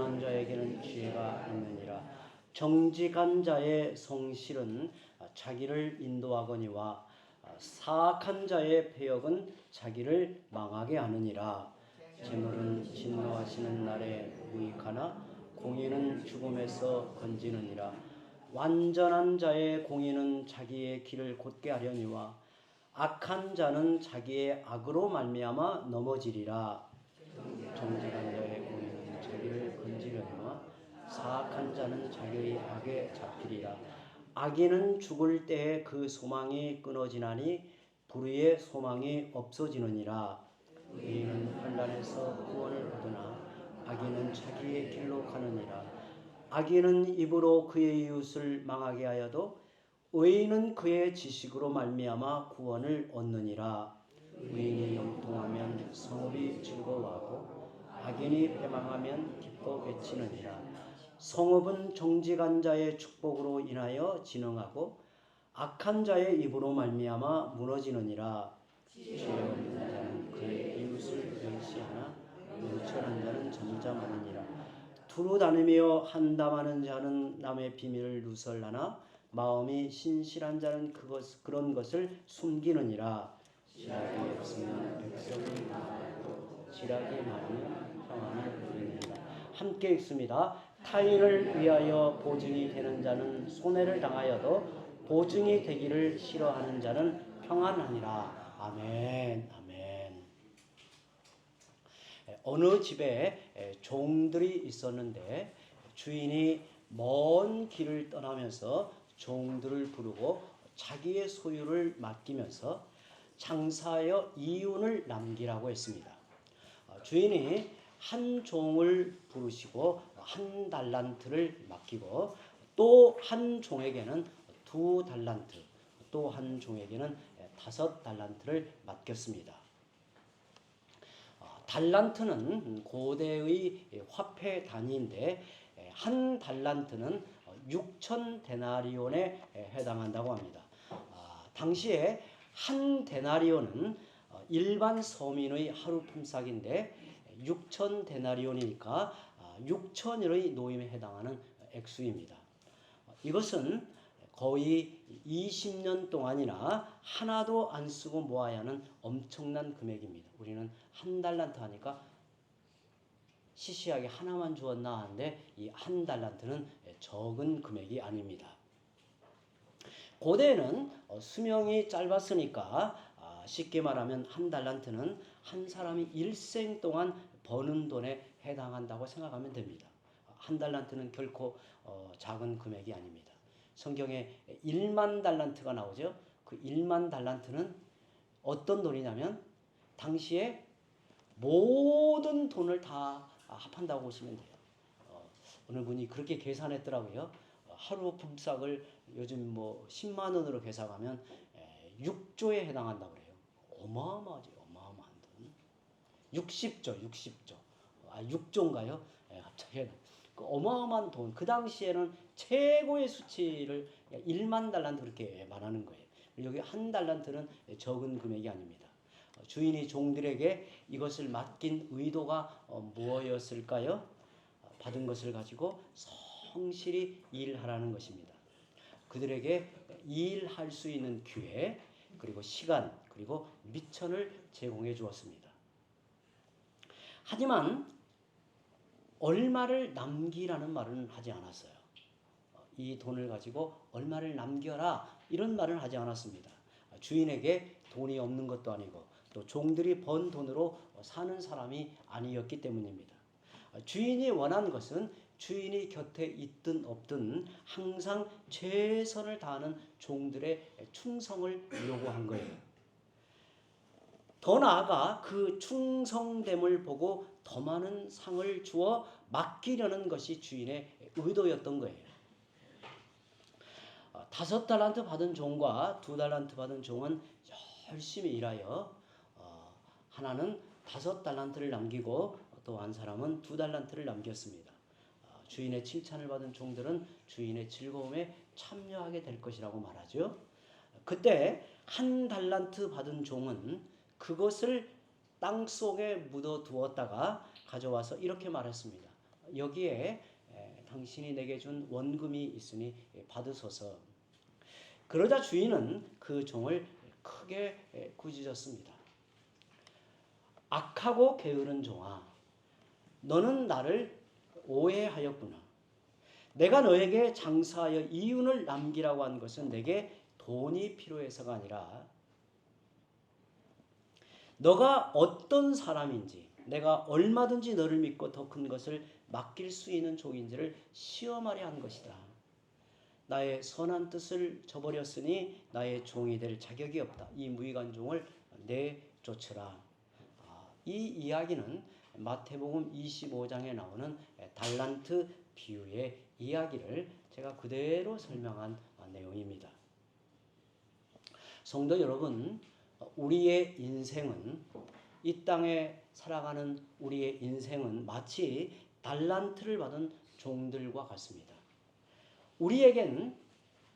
선한 자에게는 지혜가 있느니라. 정직한 자의 성실은 자기를 인도하거니와 사악한 자의 패역은 자기를 망하게 하느니라. 재물은 진노하시는 날에 무익하나 공의는 죽음에서 건지느니라. 완전한 자의 공의는 자기의 길을 곧게 하려니와 악한 자는 자기의 악으로 말미암아 넘어지리라. 정직한 자의 공의는 자기를 건지려니와 사악한 자는 자기의 악에 잡히리라. 악인은 죽을 때에 그 소망이 끊어지나니 불의의 소망이 없어지느니라. 의인은 환난에서 구원을 얻으나 악인은 자기의 길로 가느니라. 악인은 입으로 그의 이웃을 망하게 하여도 의인은 그의 지식으로 말미암아 구원을 얻느니라. 의인이 형통하면 성읍이 즐거워하고 악인이 패망하면 기뻐 외치느니라. 성읍은 정직한 자의 축복으로 인하여 진흥하고 악한 자의 입으로 말미암아 무너지느니라. 지혜 없는 자는 그의 이웃을 멸시하나 유철한 자는 잠잠하느니라. 두루 다니며 한담하는 자는 남의 비밀을 누설하나 마음이 신실한 자는 그런 것을 숨기느니라. 지략이 없으면 백성이 나아가고 지략이 많으면 평안을 누리느니라. 함께 읽습니다. 타인을 위하여 보증이 되는 자는 손해를 당하여도 보증이 되기를 싫어하는 자는 평안하니라. 아멘. 아멘. 어느 집에 종들이 있었는데 주인이 먼 길을 떠나면서 종들을 부르고 자기의 소유를 맡기면서 장사하여 이윤을 남기라고 했습니다. 주인이 한 종을 부르시고 한 달란트를 맡기고 또 한 종에게는 2달란트, 또 한 종에게는 5달란트를 맡겼습니다. 달란트는 고대의 화폐 단위인데 한 달란트는 6천 데나리온에 해당한다고 합니다. 당시에 한 데나리온은 일반 서민의 하루 품삯인데 6천 데나리온이니까 6천일의 노임에 해당하는 액수입니다. 이것은 거의 20년 동안이나 하나도 안 쓰고 모아야 하는 엄청난 금액입니다. 우리는 한 달란트 하니까 시시하게 하나만 주었나 하는데 이 한 달란트는 적은 금액이 아닙니다. 고대에는 수명이 짧았으니까 쉽게 말하면 한 달란트는 한 사람이 일생 동안 버는 돈에 해당한다고 생각하면 됩니다. 한 달란트는 결코 작은 금액이 아닙니다. 성경에 1만 달란트가 나오죠. 그 1만 달란트는 어떤 돈이냐면 당시에 모든 돈을 다 합한다고 보시면 돼요. 어느 분이 그렇게 계산했더라고요. 하루 품삯을 요즘 뭐 10만 원으로 계산하면 6조에 해당한다고 그래요. 어마어마하죠. 어마어마한 돈. 60조. 6조인가요? 갑자기 그 어마어마한 돈. 그 당시에는 최고의 수치를 1만 달란트 그렇게 말하는 거예요. 여기 한 달란트는 적은 금액이 아닙니다. 주인이 종들에게 이것을 맡긴 의도가 무엇이었을까요? 받은 것을 가지고 성실히 일하라는 것입니다. 그들에게 일할 수 있는 기회, 그리고 시간, 그리고 미천을 제공해 주었습니다. 하지만 얼마를 남기라는 말은 하지 않았어요. 이 돈을 가지고 얼마를 남겨라 이런 말은 하지 않았습니다. 주인에게 돈이 없는 것도 아니고 또 종들이 번 돈으로 사는 사람이 아니었기 때문입니다. 주인이 원한 것은 주인이 곁에 있든 없든 항상 최선을 다하는 종들의 충성을 요구한 거예요. 더 나아가 그 충성됨을 보고 더 많은 상을 주어 맡기려는 것이 주인의 의도였던 거예요. 5달란트 받은 종과 2달란트 받은 종은 열심히 일하여 하나는 5달란트를 남기고 또 한 사람은 2달란트를 남겼습니다. 주인의 칭찬을 받은 종들은 주인의 즐거움에 참여하게 될 것이라고 말하죠. 그때 1달란트 받은 종은 그것을 땅속에 묻어 두었다가 가져와서 이렇게 말했습니다. 여기에 당신이 내게 준 원금이 있으니 받으소서. 그러자 주인은 그 종을 크게 꾸짖었습니다. 악하고 게으른 종아, 너는 나를 오해하였구나. 내가 너에게 장사하여 이윤을 남기라고 한 것은 내게 돈이 필요해서가 아니라 너가 어떤 사람인지, 내가 얼마든지 너를 믿고 더 큰 것을 맡길 수 있는 종인지를 시험하려 한 것이다. 나의 선한 뜻을 저버렸으니 나의 종이 될 자격이 없다. 이 무익한 종을 내쫓으라. 이 이야기는 마태복음 25장에 나오는 달란트 비유의 이야기를 제가 그대로 설명한 내용입니다. 성도 여러분, 우리의 인생은, 이 땅에 살아가는 우리의 인생은 마치 달란트를 받은 종들과 같습니다. 우리에겐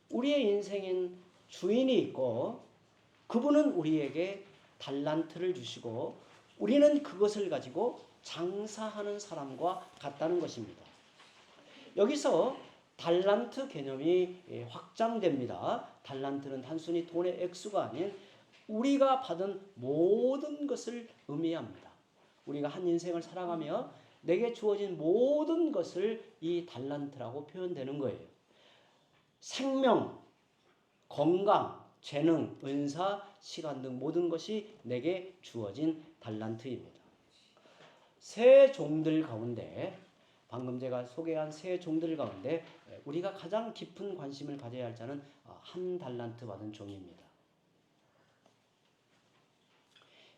우리의 인생인 주인이 있고 그분은 우리에게 달란트를 주시고 우리는 그것을 가지고 장사하는 사람과 같다는 것입니다. 여기서 달란트 개념이 확장됩니다. 달란트는 단순히 돈의 액수가 아닌 우리가 받은 모든 것을 의미합니다. 우리가 한 인생을 살아가며 내게 주어진 모든 것을 이 달란트라고 표현되는 거예요. 생명, 건강, 재능, 은사, 시간 등 모든 것이 내게 주어진 달란트입니다. 세 종들 가운데, 방금 제가 소개한 세 종들 가운데 우리가 가장 깊은 관심을 가져야 할 자는 한 달란트 받은 종입니다.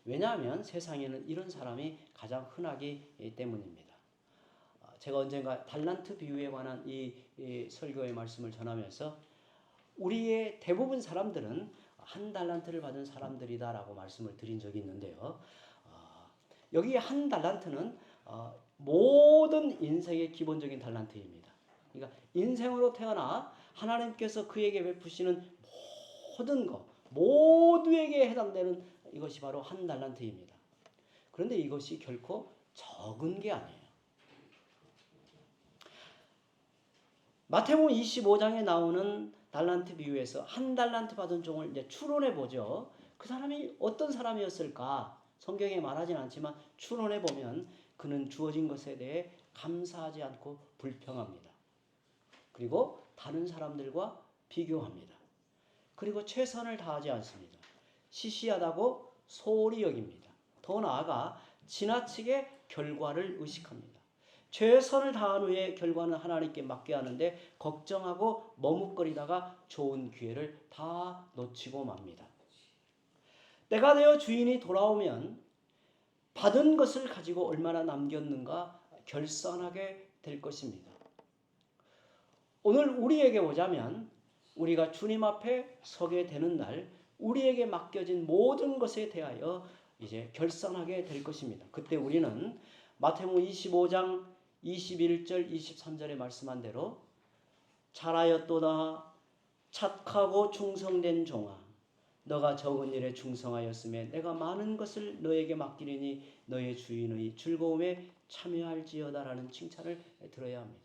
왜냐하면 세상에는 이런 사람이 가장 흔하기 때문입니다. 제가 언젠가 달란트 비유에 관한 이 설교의 말씀을 전하면서 우리의 대부분 사람들은 한 달란트를 받은 사람들이다라고 말씀을 드린 적이 있는데요. 여기 한 달란트는 모든 인생의 기본적인 달란트입니다. 그러니까 인생으로 태어나 하나님께서 그에게 베푸시는 모든 것, 모두에게 해당되는 이것이 바로 한 달란트입니다. 그런데 이것이 결코 적은 게 아니에요. 마태복음 25장에 나오는 달란트 비유에서 한 달란트 받은 종을 이제 추론해 보죠. 그 사람이 어떤 사람이었을까? 성경에 말하진 않지만 추론해 보면 그는 주어진 것에 대해 감사하지 않고 불평합니다. 그리고 다른 사람들과 비교합니다. 그리고 최선을 다하지 않습니다. 시시하다고 소홀히 여깁니다. 더 나아가 지나치게 결과를 의식합니다. 최선을 다한 후에 결과는 하나님께 맡겨야 하는데 걱정하고 머뭇거리다가 좋은 기회를 다 놓치고 맙니다. 때가 되어 주인이 돌아오면 받은 것을 가지고 얼마나 남겼는가 결산하게 될 것입니다. 오늘 우리에게 오자면 우리가 주님 앞에 서게 되는 날 우리에게 맡겨진 모든 것에 대하여 이제 결산하게 될 것입니다. 그때 우리는 마태복음 25장 21절 23절에 말씀한 대로 잘하였도다 착하고 충성된 종아 너가 적은 일에 충성하였음에 내가 많은 것을 너에게 맡기리니 너의 주인의 즐거움에 참여할지어다라는 칭찬을 들어야 합니다.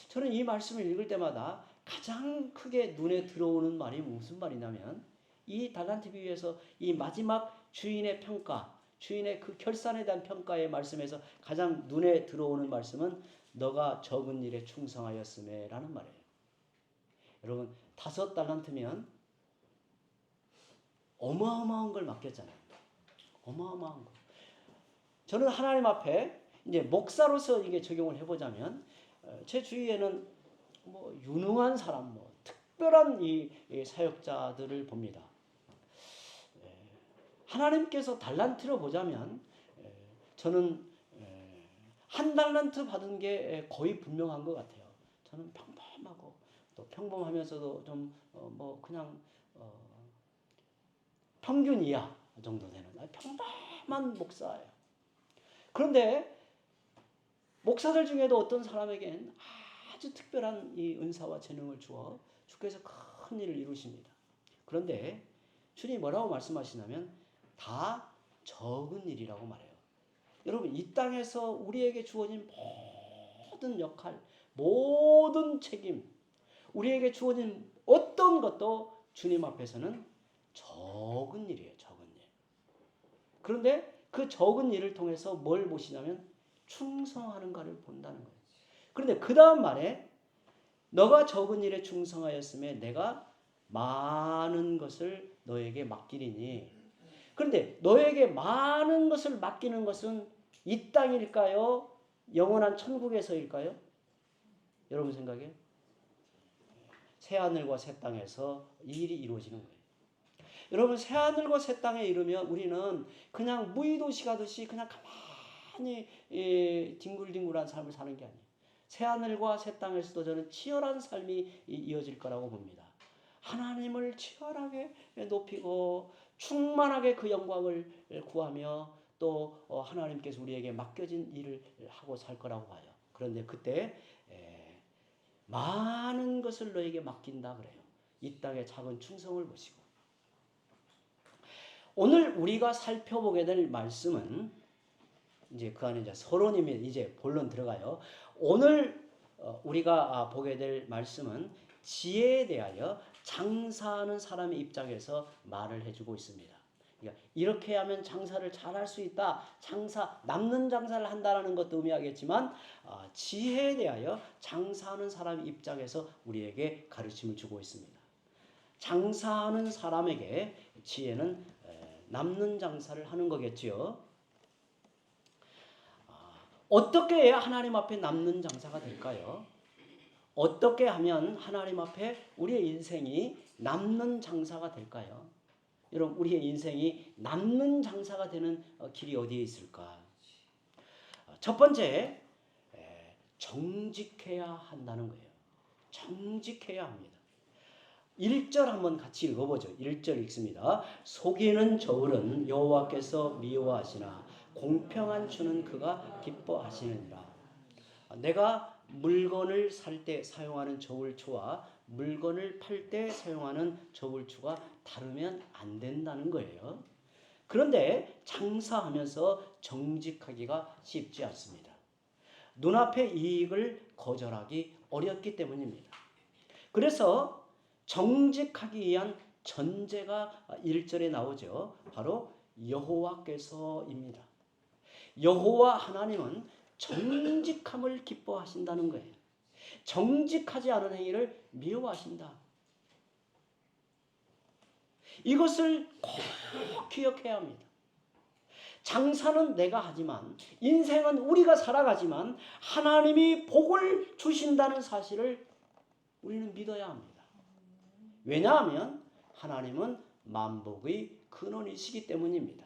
저는 이 말씀을 읽을 때마다 가장 크게 눈에 들어오는 말이 무슨 말이냐면 이 달란트 비유에서 이 마지막 주인의 평가, 주인의 그 결산에 대한 평가의 말씀에서 가장 눈에 들어오는 말씀은 너가 적은 일에 충성하였음에 라는 말이에요. 여러분 5달란트면 어마어마한 걸 맡겼잖아요. 어마어마한 거. 저는 하나님 앞에 이제 목사로서 이게 적용을 해보자면 제 주위에는 뭐 유능한 사람, 뭐 특별한 이 사역자들을 봅니다. 하나님께서 달란트로 보자면 저는 한 달란트 받은 게 거의 분명한 것 같아요. 저는 평범하고 또 평범하면서도 좀 뭐 그냥 평균 이하 정도 되는 평범한 목사예요. 그런데 목사들 중에도 어떤 사람에겐 아주 특별한 이 은사와 재능을 주어 주께서 큰 일을 이루십니다. 그런데 주님이 뭐라고 말씀하시냐면 다 적은 일이라고 말해요. 여러분 이 땅에서 우리에게 주어진 모든 역할, 모든 책임, 우리에게 주어진 어떤 것도 주님 앞에서는 적은 일이에요. 적은 일. 그런데 그 적은 일을 통해서 뭘 보시냐면 충성하는가를 본다는 거예요. 그런데 그 다음 말에 너가 적은 일에 충성하였음에 내가 많은 것을 너에게 맡기리니. 그런데 너에게 많은 것을 맡기는 것은 이 땅일까요? 영원한 천국에서일까요? 여러분 생각에? 새하늘과 새 땅에서 이 일이 이루어지는 거예요. 여러분 새하늘과 새 땅에 이르면 우리는 그냥 무의도시 가듯이 그냥 가만히 뒹굴뒹굴한 삶을 사는 게 아니에요. 새하늘과 새 땅에서도 저는 치열한 삶이 이어질 거라고 봅니다. 하나님을 치열하게 높이고 충만하게 그 영광을 구하며 또 하나님께서 우리에게 맡겨진 일을 하고 살 거라고 봐요. 그런데 그때 많은 것을 너에게 맡긴다 그래요. 이 땅의 작은 충성을 보시고. 오늘 우리가 살펴보게 될 말씀은 이제 그 안에 이제 서론이면 이제 본론 들어가요. 오늘 우리가 보게 될 말씀은 지혜에 대하여 장사하는 사람의 입장에서 말을 해주고 있습니다. 그러니까 이렇게 하면 장사를 잘할 수 있다. 남는 장사를 한다는 것도 의미하겠지만 지혜에 대하여 장사하는 사람의 입장에서 우리에게 가르침을 주고 있습니다. 장사하는 사람에게 지혜는 남는 장사를 하는 거겠지요. 어떻게 해야 하나님 앞에 남는 장사가 될까요? 어떻게 하면 하나님 앞에 우리의 인생이 남는 장사가 될까요? 여러분, 우리의 인생이 남는 장사가 되는 길이 어디에 있을까? 첫 번째, 정직해야 한다는 거예요. 정직해야 합니다. 1절 한번 같이 읽어보죠. 1절 읽습니다. 속이는 저울은 여호와께서 미워하시나 공평한 주는 그가 기뻐하시느니라. 내가 물건을 살 때 사용하는 저울추와 물건을 팔 때 사용하는 저울추가 다르면 안 된다는 거예요. 그런데 장사하면서 정직하기가 쉽지 않습니다. 눈앞의 이익을 거절하기 어렵기 때문입니다. 그래서 정직하기 위한 전제가 1절에 나오죠. 바로 여호와께서입니다. 여호와 하나님은 정직함을 기뻐하신다는 거예요. 정직하지 않은 행위를 미워하신다. 이것을 꼭 기억해야 합니다. 장사는 내가 하지만, 인생은 우리가 살아가지만 하나님이 복을 주신다는 사실을 우리는 믿어야 합니다. 왜냐하면 하나님은 만복의 근원이시기 때문입니다.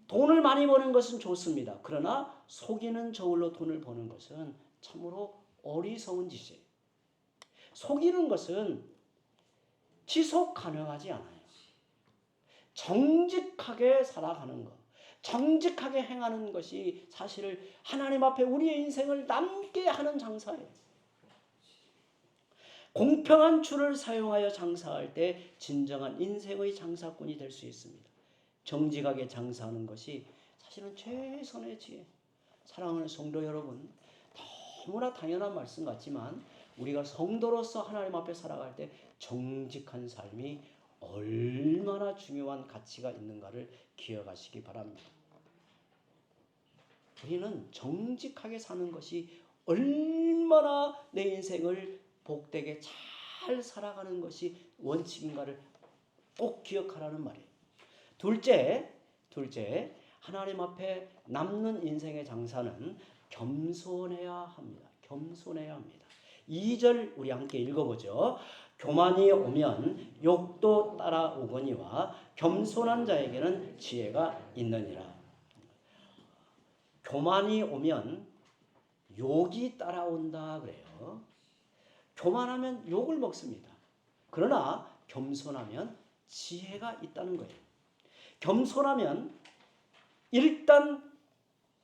돈을 많이 버는 것은 좋습니다. 그러나 속이는 저울로 돈을 버는 것은 참으로 어리석은 짓이에요. 속이는 것은 지속 가능하지 않아요. 정직하게 살아가는 것, 정직하게 행하는 것이 사실 하나님 앞에 우리의 인생을 남게 하는 장사예요. 공평한 줄을 사용하여 장사할 때 진정한 인생의 장사꾼이 될 수 있습니다. 정직하게 장사하는 것이 사실은 최선의 지혜. 사랑하는 성도 여러분, 너무나 당연한 말씀 같지만 우리가 성도로서 하나님 앞에 살아갈 때 정직한 삶이 얼마나 중요한 가치가 있는가를 기억하시기 바랍니다. 우리는 정직하게 사는 것이 얼마나 내 인생을 복되게 잘 살아가는 것이 원칙인가를 꼭 기억하라는 말이에요. 둘째, 하나님 앞에 남는 인생의 장사는 겸손해야 합니다. 겸손해야 합니다. 2절 우리 함께 읽어보죠. 교만이 오면 욕도 따라오거니와 겸손한 자에게는 지혜가 있느니라. 교만이 오면 욕이 따라온다 그래요. 교만하면 욕을 먹습니다. 그러나 겸손하면 지혜가 있다는 거예요. 겸손하면 일단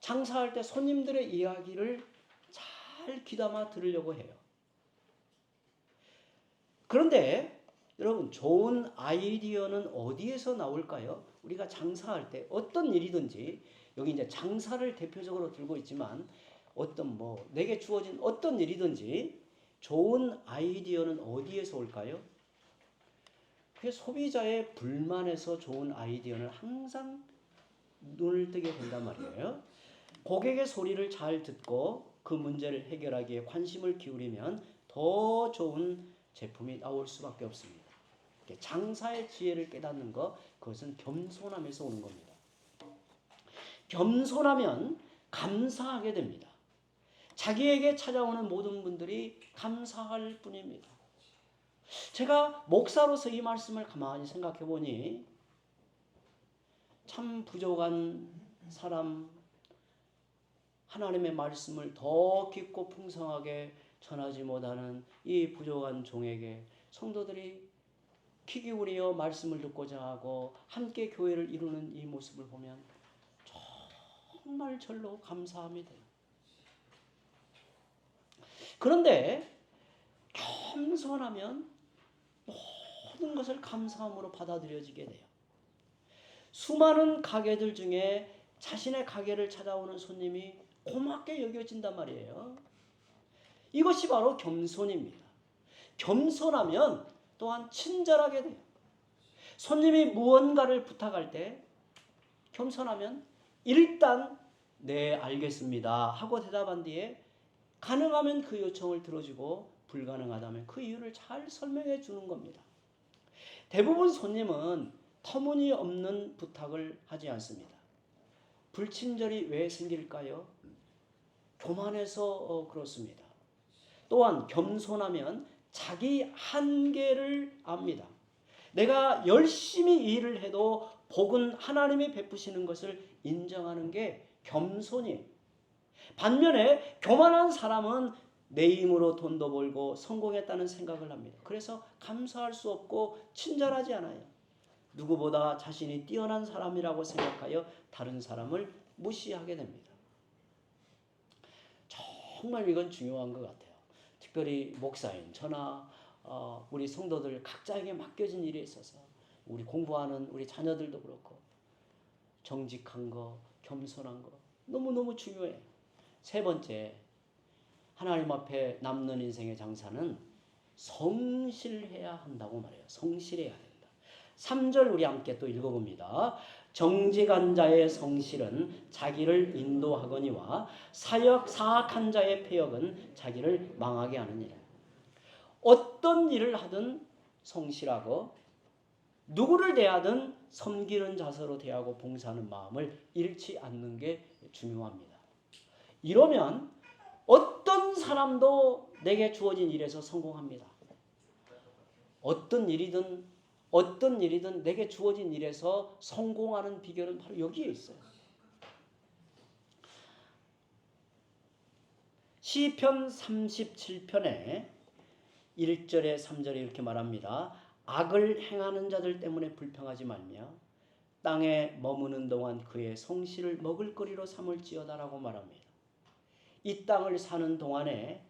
장사할 때 손님들의 이야기를 잘 귀담아 들으려고 해요. 그런데 여러분, 좋은 아이디어는 어디에서 나올까요? 우리가 장사할 때 어떤 일이든지, 여기 이제 장사를 대표적으로 들고 있지만 내게 주어진 어떤 일이든지 좋은 아이디어는 어디에서 올까요? 그 소비자의 불만에서 좋은 아이디어는 항상 눈을 뜨게 된단 말이에요. 고객의 소리를 잘 듣고 그 문제를 해결하기에 관심을 기울이면 더 좋은 제품이 나올 수밖에 없습니다. 장사의 지혜를 깨닫는 것, 그것은 겸손함에서 오는 겁니다. 겸손하면 감사하게 됩니다. 자기에게 찾아오는 모든 분들이 감사할 뿐입니다. 제가 목사로서 이 말씀을 가만히 생각해 보니 참 부족한 사람, 하나님의 말씀을 더 깊고 풍성하게 전하지 못하는 이 부족한 종에게 성도들이 귀 기울여 말씀을 듣고자 하고 함께 교회를 이루는 이 모습을 보면 정말 절로 감사함이 돼요. 그런데 겸손하면 모든 것을 감사함으로 받아들여지게 돼요. 수많은 가게들 중에 자신의 가게를 찾아오는 손님이 고맙게 여겨진단 말이에요. 이것이 바로 겸손입니다. 겸손하면 또한 친절하게 돼요. 손님이 무언가를 부탁할 때 겸손하면 일단 네 알겠습니다 하고 대답한 뒤에 가능하면 그 요청을 들어주고 불가능하다면 그 이유를 잘 설명해 주는 겁니다. 대부분 손님은 터무니없는 부탁을 하지 않습니다. 불친절이 왜 생길까요? 교만해서 그렇습니다. 또한 겸손하면 자기 한계를 압니다. 내가 열심히 일을 해도 복은 하나님이 베푸시는 것을 인정하는 게 겸손이에요. 반면에 교만한 사람은 내 힘으로 돈도 벌고 성공했다는 생각을 합니다. 그래서 감사할 수 없고 친절하지 않아요. 누구보다 자신이 뛰어난 사람이라고 생각하여 다른 사람을 무시하게 됩니다. 정말 이건 중요한 것 같아요. 특별히 목사인 저나 우리 성도들 각자에게 맡겨진 일에 있어서 우리 공부하는 우리 자녀들도 그렇고 정직한 거, 겸손한 거 너무너무 중요해요. 세 번째, 하나님 앞에 남는 인생의 장사는 성실해야 한다고 말해요. 성실해야 된다. 3절 우리 함께 또 읽어봅니다. 정직한 자의 성실은 자기를 인도하거니와 사악한 자의 패역은 자기를 망하게 하느니라. 어떤 일을 하든 성실하고 누구를 대하든 섬기는 자세로 대하고 봉사하는 마음을 잃지 않는 게 중요합니다. 이러면 어떤 사람도 내게 주어진 일에서 성공합니다. 어떤 일이든 내게 주어진 일에서 성공하는 비결은 바로 여기에 있어요. 시편 37편에 1절에 3절에 이렇게 말합니다. 악을 행하는 자들 때문에 불평하지 말며 땅에 머무는 동안 그의 성실을 먹을거리로 삼을지어다라고 말합니다. 이 땅을 사는 동안에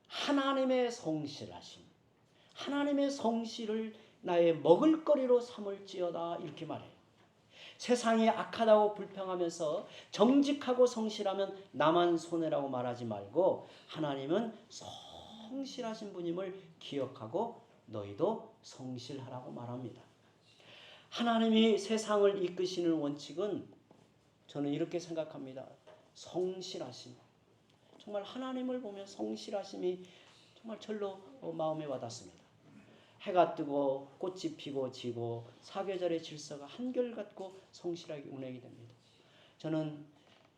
하나님의 성실하심, 하나님의 성실을 나의 먹을거리로 삼을지어다 이렇게 말해요. 세상이 악하다고 불평하면서 정직하고 성실하면 나만 손해라고 말하지 말고 하나님은 성실하신 분임을 기억하고 너희도 성실하라고 말합니다. 하나님이 세상을 이끄시는 원칙은 저는 이렇게 생각합니다. 성실하심. 정말 하나님을 보면 성실하심이 정말 절로 마음에 와닿습니다. 해가 뜨고 꽃이 피고 지고 사계절의 질서가 한결같고 성실하게 운행이 됩니다. 저는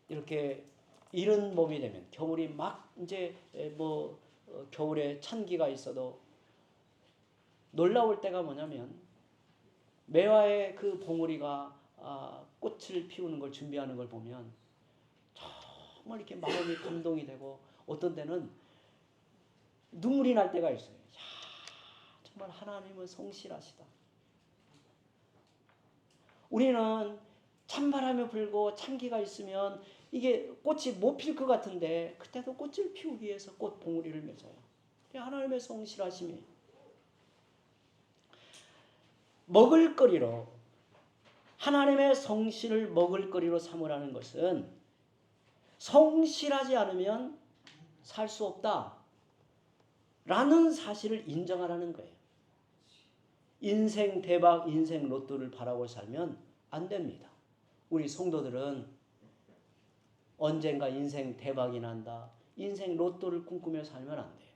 이렇게 이른 봄이 되면 겨울이 막 이제 겨울에 찬기가 있어도 놀라울 때가 뭐냐면 매화의 그 봉우리가 꽃을 피우는 걸 준비하는 걸 보면 정말 이렇게 마음이 감동이 되고 어떤 때는 눈물이 날 때가 있어요. 정말 하나님은 성실하시다. 우리는 찬바람이 불고 찬기가 있으면 이게 꽃이 못 필 것 같은데 그때도 꽃을 피우기 위해서 꽃 봉우리를 맺어요. 하나님의 성실하심이 먹을거리로 하나님의 성실을 먹을거리로 삼으라는 것은 성실하지 않으면 살 수 없다 라는 사실을 인정하라는 거예요. 인생 대박, 인생 로또를 바라고 살면 안 됩니다. 우리 성도들은 언젠가 인생 대박이 난다, 인생 로또를 꿈꾸며 살면 안 돼요.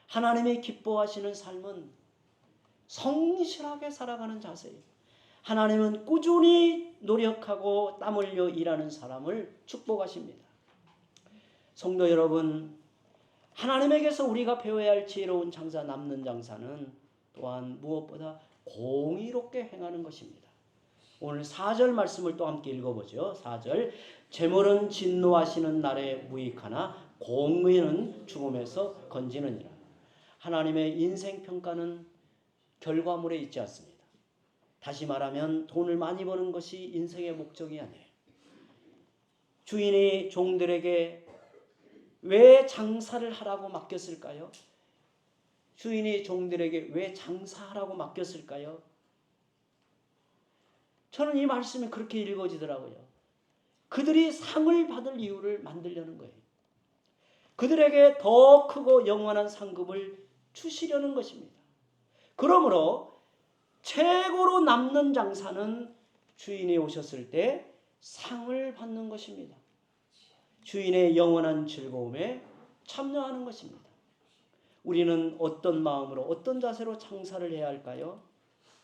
하나님이 기뻐하시는 삶은 성실하게 살아가는 자세예요. 하나님은 꾸준히 노력하고 땀 흘려 일하는 사람을 축복하십니다. 성도 여러분, 하나님에게서 우리가 배워야 할 지혜로운 장사, 남는 장사는 또한 무엇보다 공의롭게 행하는 것입니다. 오늘 4절 말씀을 또 함께 읽어보죠. 4절, 재물은 진노하시는 날에 무익하나 공의는 죽음에서 건지느니라. 하나님의 인생 평가는 결과물에 있지 않습니다. 다시 말하면 돈을 많이 버는 것이 인생의 목적이 아니에요. 주인이 종들에게 왜 장사를 하라고 맡겼을까요? 주인이 종들에게 왜 장사하라고 맡겼을까요? 저는 이 말씀이 그렇게 읽어지더라고요. 그들이 상을 받을 이유를 만들려는 거예요. 그들에게 더 크고 영원한 상급을 주시려는 것입니다. 그러므로 최고로 남는 장사는 주인이 오셨을 때 상을 받는 것입니다. 주인의 영원한 즐거움에 참여하는 것입니다. 우리는 어떤 마음으로, 어떤 자세로 장사를 해야 할까요?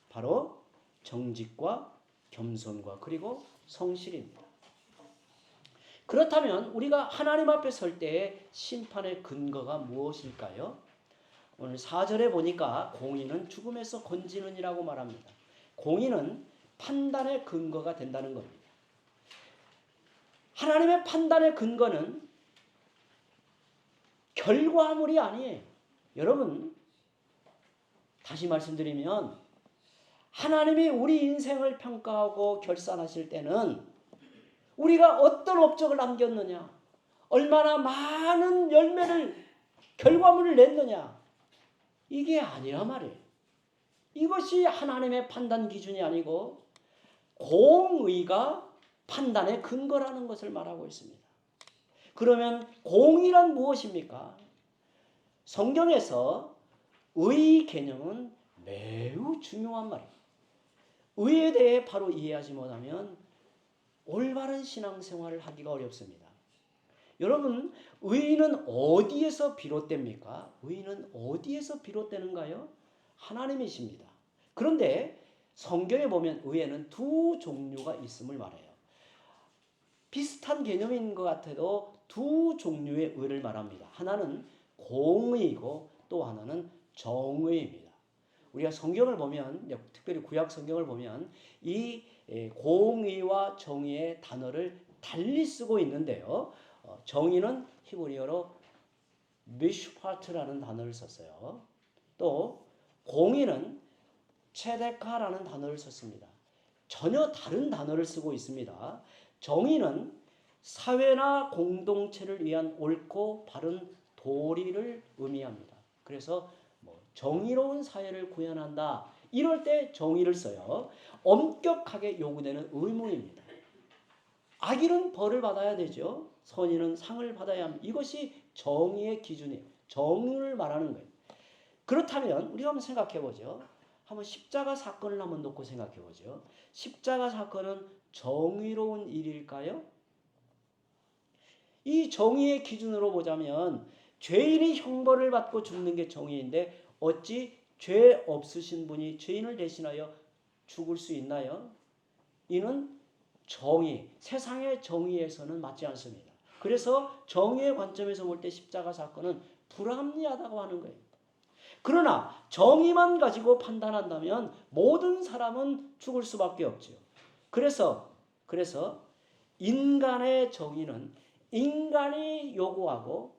바로 정직과 겸손과 그리고 성실입니다. 그렇다면 우리가 하나님 앞에 설 때의 심판의 근거가 무엇일까요? 오늘 4절에 보니까 공의는 죽음에서 건지느니라고 말합니다. 공의는 판단의 근거가 된다는 겁니다. 하나님의 판단의 근거는 결과물이 아니에요. 여러분, 다시 말씀드리면 하나님이 우리 인생을 평가하고 결산하실 때는 우리가 어떤 업적을 남겼느냐, 얼마나 많은 열매를, 결과물을 냈느냐, 이게 아니란 말이에요. 이것이 하나님의 판단 기준이 아니고 공의가 판단의 근거라는 것을 말하고 있습니다. 그러면 공의란 무엇입니까? 성경에서 의 개념은 매우 중요한 말이에요. 의에 대해 바로 이해하지 못하면 올바른 신앙생활을 하기가 어렵습니다. 여러분, 의는 어디에서 비롯됩니까? 의는 어디에서 비롯되는가요? 하나님이십니다. 그런데 성경에 보면 의에는 두 종류가 있음을 말해요. 비슷한 개념인 것 같아도 두 종류의 의를 말합니다. 하나는 공의이고 또 하나는 정의입니다. 우리가 성경을 보면, 특별히 구약 성경을 보면 이 공의와 정의의 단어를 달리 쓰고 있는데요. 정의는 히브리어로 미슈파트라는 단어를 썼어요. 또 공의는 체데카라는 단어를 썼습니다. 전혀 다른 단어를 쓰고 있습니다. 정의는 사회나 공동체를 위한 옳고 바른 도리를 의미합니다. 그래서 정의로운 사회를 구현한다, 이럴 때 정의를 써요. 엄격하게 요구되는 의무입니다. 악인은 벌을 받아야 되죠. 선인은 상을 받아야 합니다. 이것이 정의의 기준이에요. 정의를 말하는 거예요. 그렇다면 우리가 한번 생각해 보죠. 한번 십자가 사건을 한번 놓고 생각해 보죠. 십자가 사건은 정의로운 일일까요? 이 정의의 기준으로 보자면 죄인이 형벌을 받고 죽는 게 정의인데 어찌 죄 없으신 분이 죄인을 대신하여 죽을 수 있나요? 이는 정의, 세상의 정의에서는 맞지 않습니다. 그래서 정의의 관점에서 볼 때 십자가 사건은 불합리하다고 하는 거예요. 그러나 정의만 가지고 판단한다면 모든 사람은 죽을 수밖에 없죠. 그래서 인간의 정의는 인간이 요구하고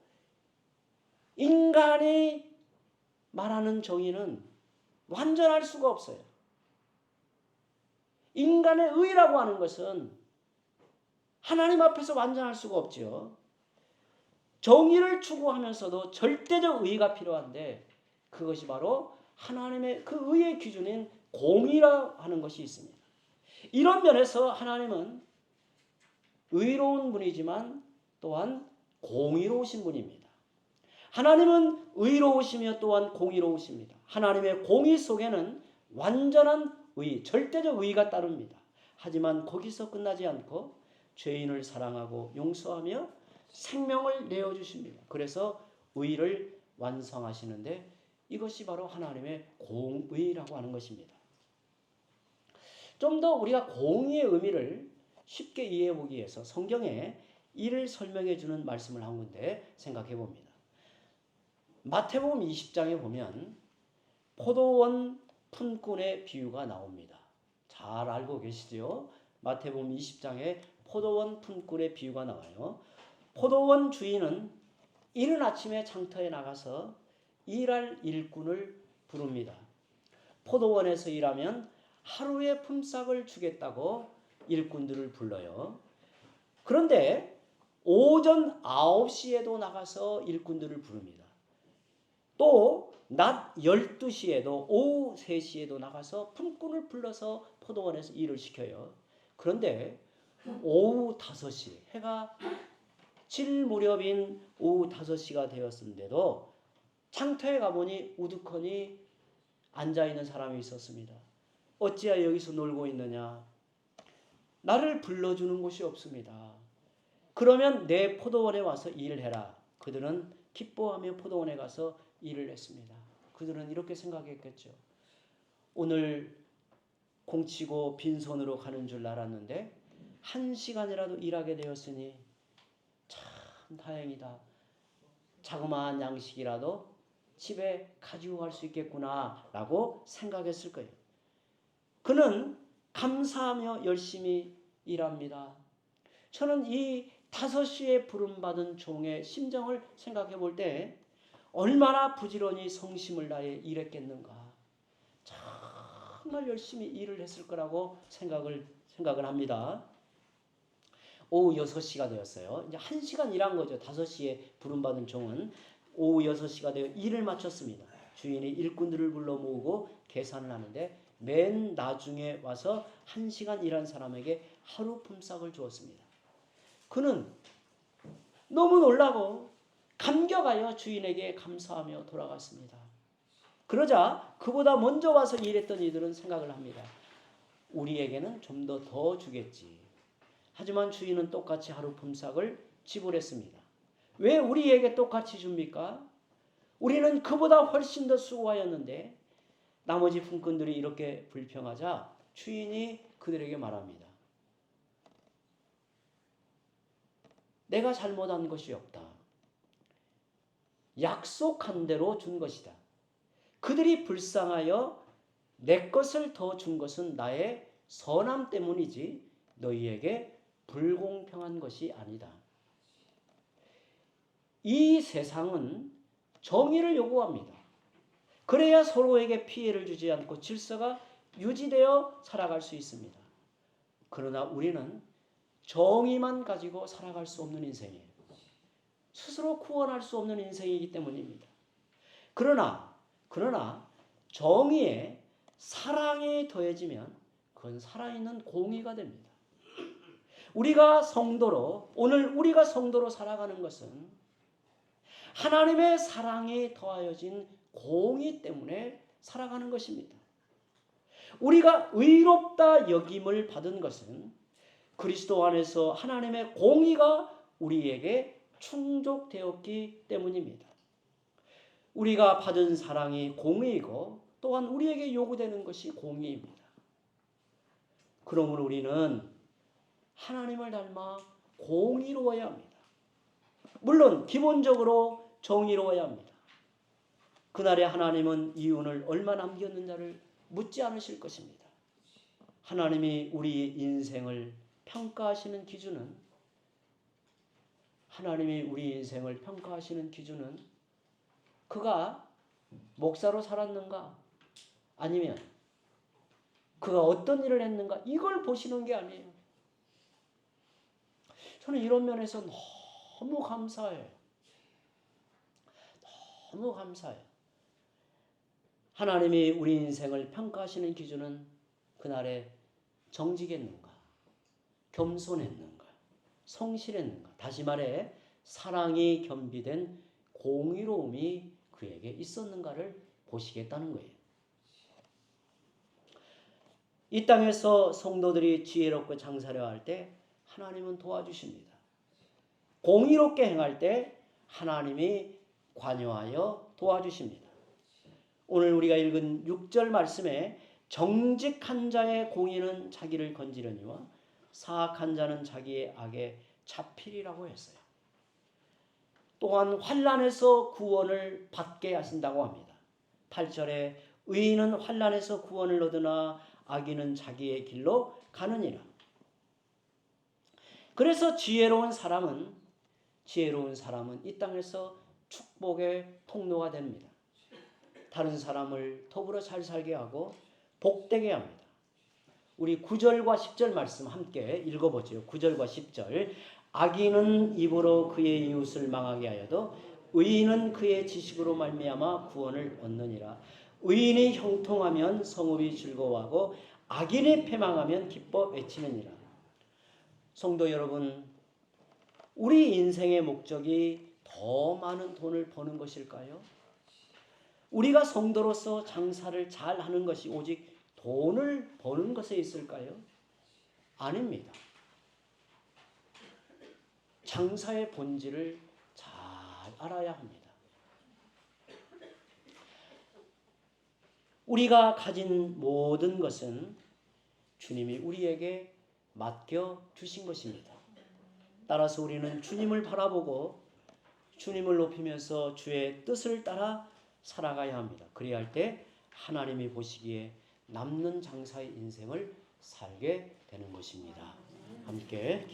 인간이 말하는 정의는 완전할 수가 없어요. 인간의 의라고 하는 것은 하나님 앞에서 완전할 수가 없죠. 정의를 추구하면서도 절대적 의가 필요한데 그것이 바로 하나님의 그 의의 기준인 공의라 하는 것이 있습니다. 이런 면에서 하나님은 의로운 분이지만 또한 공의로우신 분입니다. 하나님은 의로우시며 또한 공의로우십니다. 하나님의 공의 속에는 완전한 의, 절대적 의가 따릅니다. 하지만 거기서 끝나지 않고 죄인을 사랑하고 용서하며 생명을 내어주십니다. 그래서 의를 완성하시는데 이것이 바로 하나님의 공의라고 하는 것입니다. 좀 더 우리가 공의의 의미를 쉽게 이해해 보기 위해서 성경에 이를 설명해 주는 말씀을 한 군데 생각해 봅니다. 마태복음 20장에 보면 포도원 품꾼의 비유가 나옵니다. 잘 알고 계시죠? 마태복음 20장에 포도원 품꾼의 비유가 나와요. 포도원 주인은 이른 아침에 장터에 나가서 일할 일꾼을 부릅니다. 포도원에서 일하면 하루의 품삯을 주겠다고 일꾼들을 불러요. 그런데 오전 9시에도 나가서 일꾼들을 부릅니다. 또 낮 12시에도 오후 3시에도 나가서 품꾼을 불러서 포도원에서 일을 시켜요. 그런데 오후 5시, 해가 질 무렵인 오후 5시가 되었는데도 장터에 가보니 우두커니 앉아있는 사람이 있었습니다. 어찌하여 여기서 놀고 있느냐? 나를 불러주는 곳이 없습니다. 그러면 내 포도원에 와서 일을 해라. 그들은 기뻐하며 포도원에 가서 일을 했습니다. 그들은 이렇게 생각했겠죠. 오늘 공치고 빈손으로 가는 줄 알았는데 1시간이라도 일하게 되었으니 참 다행이다. 자그마한 양식이라도 집에 가지고 갈 수 있겠구나 라고 생각했을 거예요. 그는 감사하며 열심히 일합니다. 저는 이 5시에 부름받은 종의 심정을 생각해 볼 때 얼마나 부지런히 성심을 다해 일했겠는가. 정말 열심히 일을 했을 거라고 생각을 합니다. 오후 6시가 되었어요. 이제 1시간 일한 거죠. 5시에 부름받은 종은 오후 6시가 되어 일을 마쳤습니다. 주인이 일꾼들을 불러 모으고 계산을 하는데 맨 나중에 와서 1시간 일한 사람에게 하루 품삯을 주었습니다. 그는 너무 놀라고 감격하여 주인에게 감사하며 돌아갔습니다. 그러자 그보다 먼저 와서 일했던 이들은 생각을 합니다. 우리에게는 좀 더 주겠지. 하지만 주인은 똑같이 하루 품삯을 지불했습니다. 왜 우리에게 똑같이 줍니까? 우리는 그보다 훨씬 더 수고하였는데 나머지 품꾼들이 이렇게 불평하자 주인이 그들에게 말합니다. 내가 잘못한 것이 없다. 약속한 대로 준 것이다. 그들이 불쌍하여 내 것을 더 준 것은 나의 선함 때문이지 너희에게 불공평한 것이 아니다. 이 세상은 정의를 요구합니다. 그래야 서로에게 피해를 주지 않고 질서가 유지되어 살아갈 수 있습니다. 그러나 우리는 정의만 가지고 살아갈 수 없는 인생이에요. 스스로 구원할 수 없는 인생이기 때문입니다. 그러나 정의에 사랑이 더해지면 그건 살아있는 공의가 됩니다. 오늘 우리가 성도로 살아가는 것은 하나님의 사랑이 더하여진 공의 때문에 살아가는 것입니다. 우리가 의롭다 여김을 받은 것은 그리스도 안에서 하나님의 공의가 우리에게 충족되었기 때문입니다. 우리가 받은 사랑이 공의이고 또한 우리에게 요구되는 것이 공의입니다. 그러므로 우리는 하나님을 닮아 공의로워야 합니다. 물론 기본적으로 정의로워야 합니다. 그날에 하나님은 이윤을 얼마 남겼느냐를 묻지 않으실 것입니다. 하나님이 우리 인생을 평가하시는 기준은 그가 목사로 살았는가 아니면 그가 어떤 일을 했는가 이걸 보시는 게 아니에요. 저는 이런 면에서 너무 감사해요. 너무 감사해요. 하나님이 우리 인생을 평가하시는 기준은 그날에 정직했는가, 겸손했는가, 성실했는가? 다시 말해 사랑이 겸비된 공의로움이 그에게 있었는가를 보시겠다는 거예요. 이 땅에서 성도들이 지혜롭고 장사려 할 때 하나님은 도와주십니다. 공의롭게 행할 때 하나님이 관여하여 도와주십니다. 오늘 우리가 읽은 6절 말씀에 정직한 자의 공의는 자기를 건지려니와 사악한 자는 자기의 악에 잡히리라고 했어요. 또한 환난에서 구원을 받게 하신다고 합니다. 8절에 의인은 환난에서 구원을 얻으나 악인은 자기의 길로 가느니라. 그래서 지혜로운 사람은 이 땅에서 축복의 통로가 됩니다. 다른 사람을 더불어 잘 살게 하고 복되게 합니다. 우리 9절과 10절 말씀 함께 읽어보죠. 9절과 10절. 악인은 입으로 그의 이웃을 망하게 하여도 의인은 그의 지식으로 말미암아 구원을 얻느니라. 의인이 형통하면 성읍이 즐거워하고 악인이 패망하면 기뻐 외치느니라. 성도 여러분, 우리 인생의 목적이 더 많은 돈을 버는 것일까요? 우리가 성도로서 장사를 잘 하는 것이 오직 돈을 버는 것에 있을까요? 아닙니다. 장사의 본질을 잘 알아야 합니다. 우리가 가진 모든 것은 주님이 우리에게 맡겨 주신 것입니다. 따라서 우리는 주님을 바라보고 주님을 높이면서 주의 뜻을 따라 살아가야 합니다. 그래야 할 때 하나님이 보시기에 남는 장사의 인생을 살게 되는 것입니다. 함께